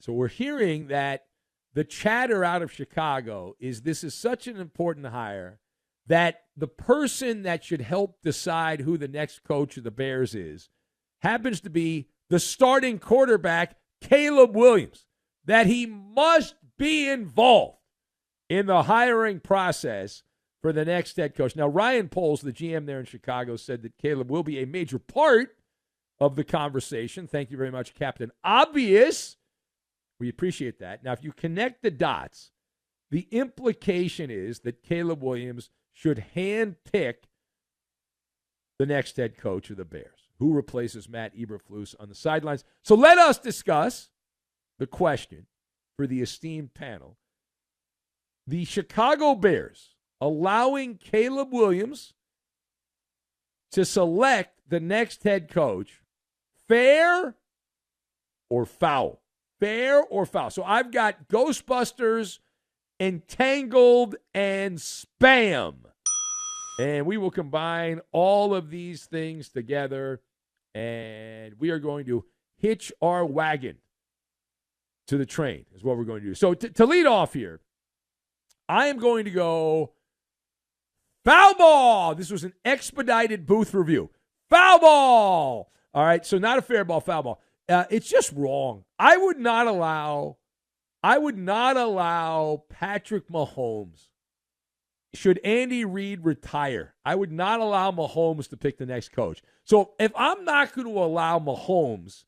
So we're hearing that the chatter out of Chicago is this is such an important hire that the person that should help decide who the next coach of the Bears is happens to be the starting quarterback, Caleb Williams, that he must be involved in the hiring process for the next head coach. Now, Ryan Poles, the GM there in Chicago, said that Caleb will be a major part of the conversation. Thank you very much, Captain Obvious. We appreciate that. Now, if you connect the dots, the implication is that Caleb Williams should handpick the next head coach of the Bears, who replaces Matt Eberflus on the sidelines. So let us discuss the question for the esteemed panel. The Chicago Bears allowing Caleb Williams to select the next head coach, fair or foul? Fair or foul? So I've got Ghostbusters, Entangled, and Spam. And we will combine all of these things together, and we are going to hitch our wagon to the train is what we're going to do. So to lead off here, I am going to go foul ball. This was an expedited booth review. Foul ball. All right, so not a fair ball, foul ball. It's just wrong. I would not allow Patrick Mahomes. Should Andy Reid retire, I would not allow Mahomes to pick the next coach. So if I'm not going to allow Mahomes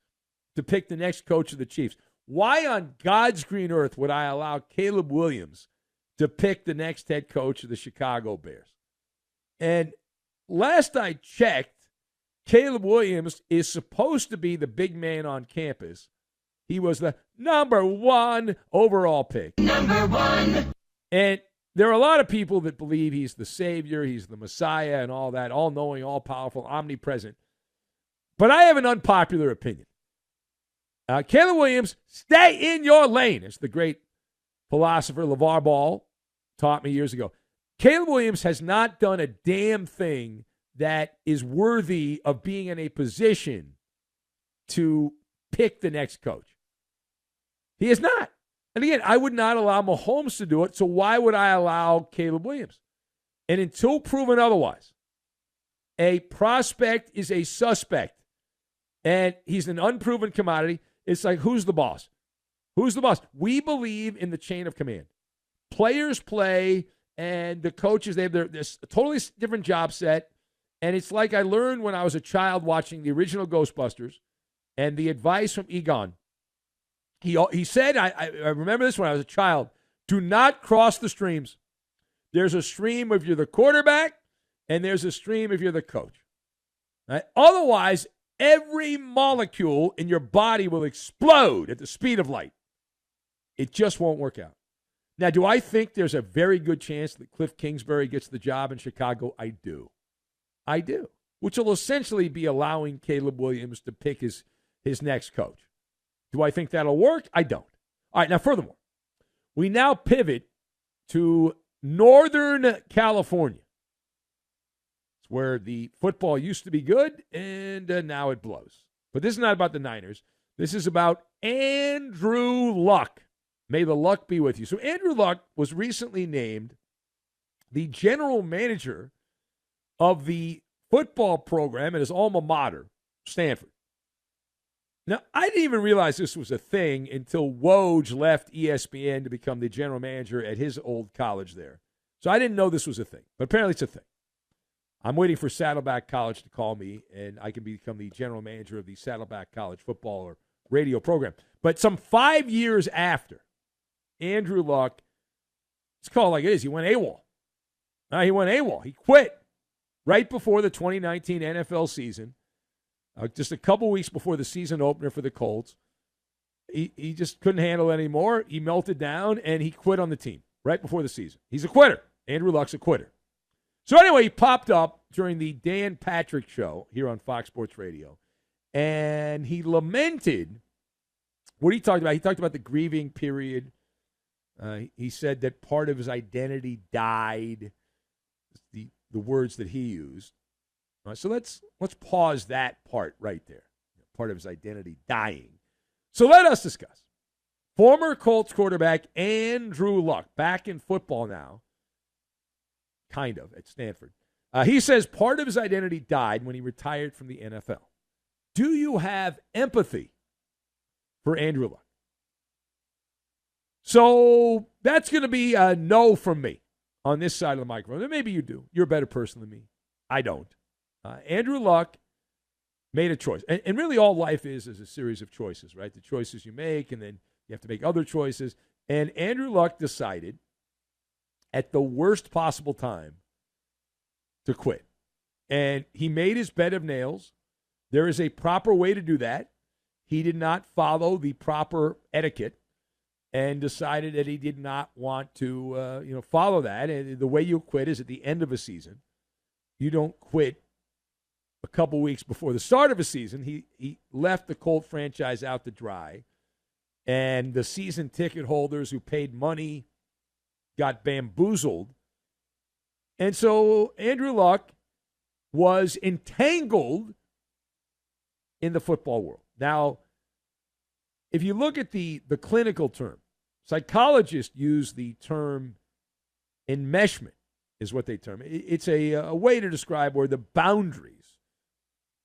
to pick the next coach of the Chiefs, why on God's green earth would I allow Caleb Williams to pick the next head coach of the Chicago Bears? And last I checked, Caleb Williams is supposed to be the big man on campus. He was the number 1 overall pick. Number 1. And there are a lot of people that believe he's the Savior, he's the Messiah, and all that, all-knowing, all-powerful, omnipresent. But I have an unpopular opinion. Caleb Williams, stay in your lane, as the great philosopher LeVar Ball taught me years ago. Caleb Williams has not done a damn thing that is worthy of being in a position to pick the next coach. He is not. And again, I would not allow Mahomes to do it, so why would I allow Caleb Williams? And until proven otherwise, a prospect is a suspect, and he's an unproven commodity. It's like, who's the boss? Who's the boss? We believe in the chain of command. Players play, and the coaches, they have this totally different job set. And it's like I learned when I was a child watching the original Ghostbusters and the advice from Egon. He said, I remember this when I was a child, do not cross the streams. There's a stream if you're the quarterback, and there's a stream if you're the coach. Right? Otherwise, every molecule in your body will explode at the speed of light. It just won't work out. Now, do I think there's a very good chance that Cliff Kingsbury gets the job in Chicago? I do. Which will essentially be allowing Caleb Williams to pick his next coach. Do I think that'll work? I don't. All right, now furthermore, we now pivot to Northern California. It's where the football used to be good, and now it blows. But this is not about the Niners. This is about Andrew Luck. May the luck be with you. So Andrew Luck was recently named the general manager of the football program at his alma mater, Stanford. Now, I didn't even realize this was a thing until Woj left ESPN to become the general manager at his old college there. So I didn't know this was a thing, but apparently it's a thing. I'm waiting for Saddleback College to call me, and I can become the general manager of the Saddleback College football or radio program. But some 5 years after, Andrew Luck, it's called like it is, he went AWOL. He went AWOL. He quit right before the 2019 NFL season, just a couple weeks before the season opener for the Colts. He just couldn't handle it anymore. He melted down, and he quit on the team right before the season. He's a quitter. Andrew Luck's a quitter. So anyway, he popped up during the Dan Patrick Show here on Fox Sports Radio, and he lamented what he talked about. He talked about the grieving period. He said that part of his identity died, the words that he used. So let's pause that part right there. Part of his identity dying. So let us discuss. Former Colts quarterback Andrew Luck, back in football now, kind of, at Stanford. He says part of his identity died when he retired from the NFL. Do you have empathy for Andrew Luck? So that's going to be a no from me on this side of the microphone. And maybe you do. You're a better person than me. I don't. Andrew Luck made a choice. And really all life is a series of choices, right? The choices you make, and then you have to make other choices. And Andrew Luck decided at the worst possible time to quit. And he made his bed of nails. There is a proper way to do that. He did not follow the proper etiquette and decided that he did not want to follow that. And the way you quit is at the end of a season. You don't quit a couple weeks before the start of a season. He left the Colt franchise out to dry. And the season ticket holders who paid money got bamboozled. And so Andrew Luck was entangled in the football world. Now, if you look at the clinical term, psychologists use the term enmeshment, is what they term it. It's a way to describe where the boundaries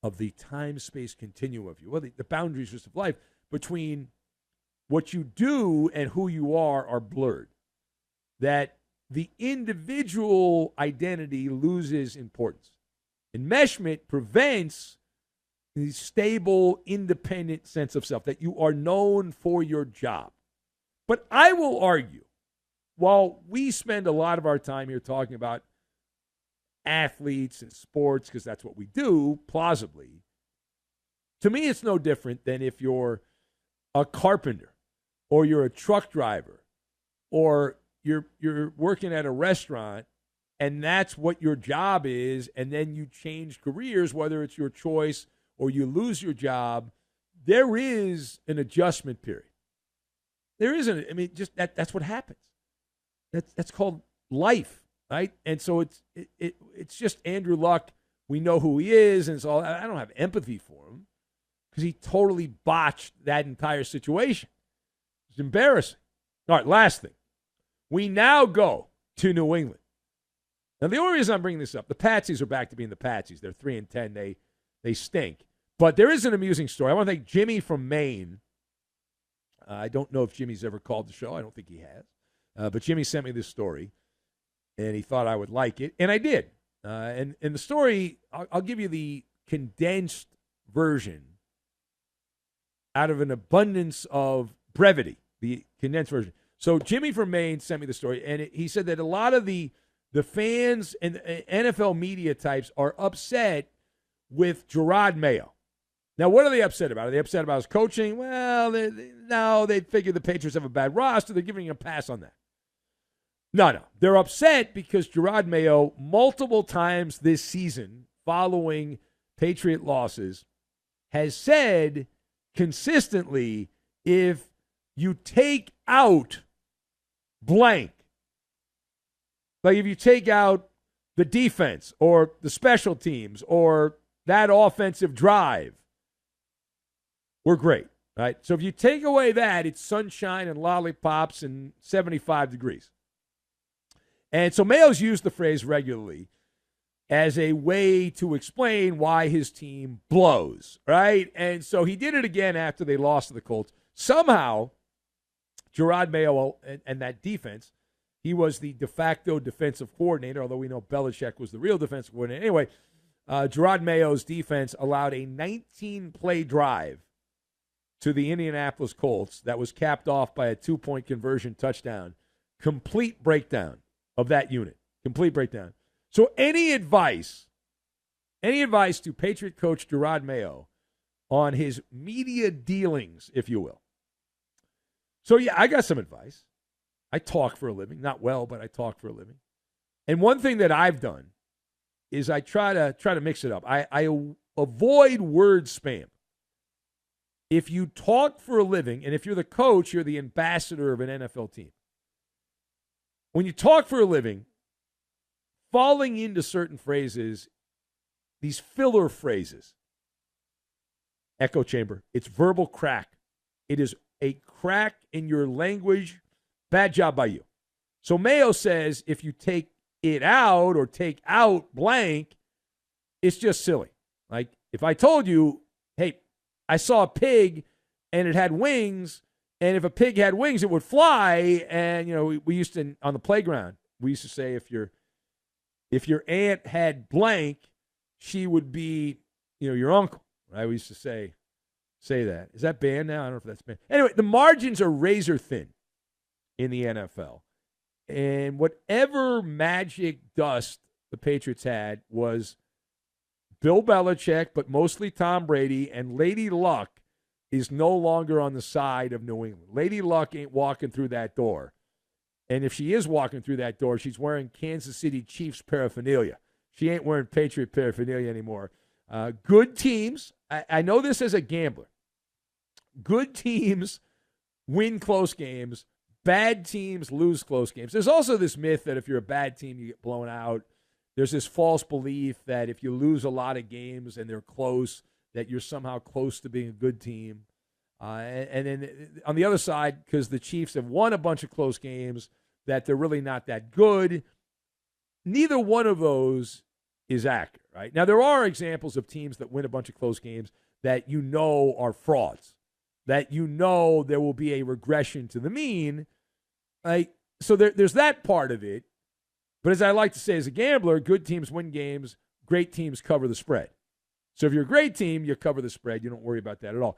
of the time-space continuum of you, well, the boundaries just of life, between what you do and who you are blurred. That the individual identity loses importance. Enmeshment prevents the stable, independent sense of self, that you are known for your job. But I will argue, while we spend a lot of our time here talking about athletes and sports, because that's what we do, plausibly, to me it's no different than if you're a carpenter or you're a truck driver or you're working at a restaurant and that's what your job is, and then you change careers, whether it's your choice or you lose your job. There is an adjustment period. There isn't. I mean, just that's what happens. That's called life, right? And so it's just Andrew Luck. We know who he is, and so I don't have empathy for him because he totally botched that entire situation. It's embarrassing. All right, last thing. We now go to New England. Now, the only reason I'm bringing this up, the Patsies are back to being the Patsies. They're 3-10. They stink. But there is an amusing story. I want to thank Jimmy from Maine. I don't know if Jimmy's ever called the show. I don't think he has. But Jimmy sent me this story, and he thought I would like it, and I did. And the story, I'll give you the condensed version out of an abundance of brevity, the condensed version. So Jimmy from Maine sent me the story, and he said that a lot of the fans and NFL media types are upset with Gerard Mayo. Now, what are they upset about? Are they upset about his coaching? Well, they figure the Patriots have a bad roster. They're giving him a pass on that. No. They're upset because Gerard Mayo, multiple times this season, following Patriot losses, has said consistently, if you take out blank, like if you take out the defense or the special teams or that offensive drive, we're great, right? So if you take away that, it's sunshine and lollipops and 75 degrees. And so Mayo's used the phrase regularly as a way to explain why his team blows, right? And so he did it again after they lost to the Colts. Somehow, Gerard Mayo and that defense, he was the de facto defensive coordinator, although we know Belichick was the real defensive coordinator. Anyway, Gerard Mayo's defense allowed a 19-play drive to the Indianapolis Colts that was capped off by a 2-point conversion touchdown. Complete breakdown of that unit. Complete breakdown. So any advice to Patriot coach Gerard Mayo on his media dealings, if you will. So, yeah, I got some advice. I talk for a living. Not well, but I talk for a living. And one thing that I've done is I try to mix it up. I avoid word spam. If you talk for a living, and if you're the coach, you're the ambassador of an NFL team. When you talk for a living, falling into certain phrases, these filler phrases, echo chamber, it's verbal crack. It is a crack in your language, bad job by you. So Mayo says if you take it out or take out blank, it's just silly. Like if I told you, hey, I saw a pig and it had wings, and if a pig had wings, it would fly. And, we used to, on the playground, we used to say if your aunt had blank, she would be, your uncle. Right? We used to say that. Is that banned now? I don't know if that's banned. Anyway, the margins are razor thin in the NFL. And whatever magic dust the Patriots had was Bill Belichick, but mostly Tom Brady, and Lady Luck is no longer on the side of New England. Lady Luck ain't walking through that door. And if she is walking through that door, she's wearing Kansas City Chiefs paraphernalia. She ain't wearing Patriot paraphernalia anymore. Good teams, I know this as a gambler. Good teams win close games. Bad teams lose close games. There's also this myth that if you're a bad team, you get blown out. There's this false belief that if you lose a lot of games and they're close, that you're somehow close to being a good team. And then on the other side, because the Chiefs have won a bunch of close games, that they're really not that good. Neither one of those is accurate, right? Now, there are examples of teams that win a bunch of close games that are frauds, that there will be a regression to the mean. Right? So there's that part of it. But as I like to say as a gambler, good teams win games, great teams cover the spread. So if you're a great team, you cover the spread. You don't worry about that at all.